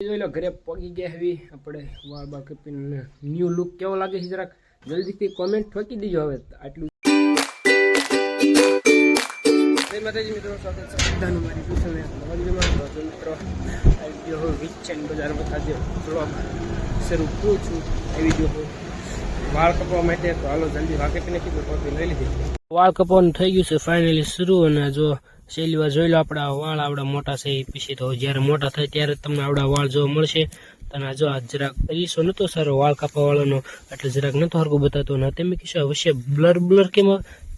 જોઈ લો ઘરે પગી ગયા હવે આપણે વાળ બાળ કપીને ન્યૂ લુક કેવો લાગે છે જરાક જલ્દીથી કોમેન્ટ ઠોકી દીજો. હવે આટલું જય માતાજી મિત્રો, સ્વાગત છે બધાનું મારી પૂછવે નવંદમાં. તો મિત્રો આ વિડીયો હું વિચેન બજારમાં આજે વ્લોગ શરૂ કરું છું. એ વિડીયો હું વાળ કપવા માટે તો હાલો જલ્દી વાળ કપીને કીધું કોપી લઈ લીધી. વાળ કપવાનું થઈ ગયું છે ફાઇનલી શરૂ. અને જો છેલ્લી વાર જોઈ લો આપણા વાળ આવડા મોટા છે એ પછી તો જ્યારે મોટા થાય ત્યારે તમને આવડા વાળ જોવા મળશે. અને જો આ જરાક રીસો નતો સારો વાળ કાપવા વાળાનો, એટલે જરાક નતો હરકો બતાતો. ને તમે કહેશો અવશ્ય બ્લર કેમ?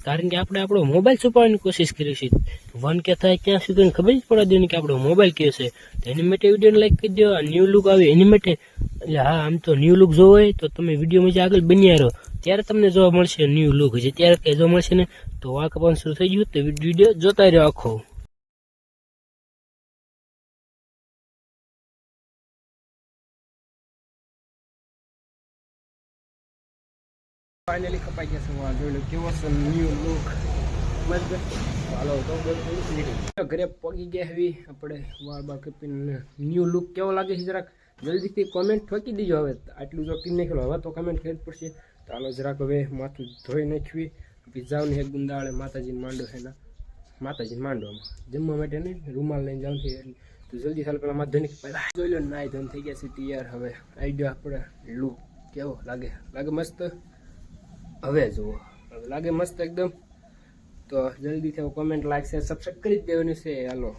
કારણ કે આપણે આપણો મોબાઈલ છુપાવવાની કોશિશ કરી છે. 1K થાય ત્યાં સુધી ખબર જ પડે દે કે આપણો મોબાઈલ કયો છે. તો એની માટે વિડીયોને લાઈક કરી દો. આ ન્યૂ લુક આવે એની માટે, એટલે હા આમ તો ન્યૂ લુક જોવો હોય તો તમે વિડીયોમાં જે આગળ બન્યા રહો ત્યારે તમને જોવા મળશે ન્યૂ લુક. જે ત્યારે કંઈ જોવા મળશે ને તો વાળ કપવાનું શરૂ થઈ ગયું તો વિડીયો જોતા રહ્યો આખો. ફાઇનલી કપાઈ ગયા છે વાળ. જોઈ લો કેવો છે ન્યૂ લુક. હાલો તો ઘરે પગી ગયા હવે આપણે વાળ બાળ કપીને ન્યૂ લુક કેવો લાગે છે જરાક જલ્દીથી કોમેન્ટ ઠોકી દીજો. હવે આટલું જો કી નાખેલો હવે તો કમેન્ટ કરવી પડશે. તો હાલો જરાક હવે માથું ધોઈ નાખવી. પીઝાઓને એક ગુંદાળે માતાજીને માંડો છે ને માતાજીને માંડવામાં જમવા માટે નહીં રૂમાલ લઈને જાઉં છે. તો જલ્દી ચાલો પેલા માથું ધોઈ જોઈ લો નાઈ ધોઈને થઈ ગયા છે તૈયાર. હવે આવી ગયો આપણે લુક કેવો લાગે મસ્ત. હવે જુઓ હવે લાગે મસ્ત એકદમ. તો જલ્દીથી કોમેન્ટ લાઈક શેર સબસ્ક્રાઈબ કરી જ દેવાની છે. હાલો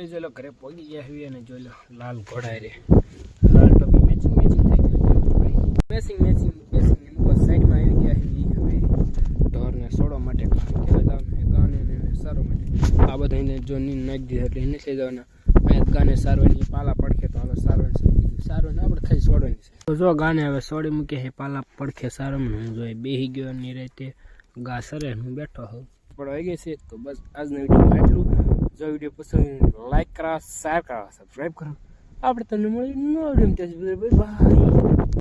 જોઈ લો ઘરે પહોંચી ગયા હવે. અને જોઈ લો લાલ ઘોડા રે લાલ ટોપી મેચિંગ થઈ ગયું. મેચિંગ સાઈડમાં આવી ગયા હવે ઢોરને સોડવા માટે ગાને સારવા માટે. આ બધા એને જો નીંદ નાખી દીધા એટલે એને લઈ જવાના. અહીંયા ગાને સારવાની પાલા પડખે તો હાલો સારવાની શરૂ કીધું. સારવાની આપણે ખાલી સોડવાની છે. તો જો ગાને હવે સોડી મૂકે છે પાલા પડખે સારવાનું. હું જોઈએ બેસી ગયો ની રીતે ગા સરે હું બેઠો હોઉં પણ આવી ગઈ છે. તો બસ આજના વિડીયોમાં એટલું. જો વિડીયો પસંદ લાઈક કરા, શેર કરા, સબસ્ક્રાઈબ કરો. આપણે તમને મળ્યું નવો વિડીયો. બાય.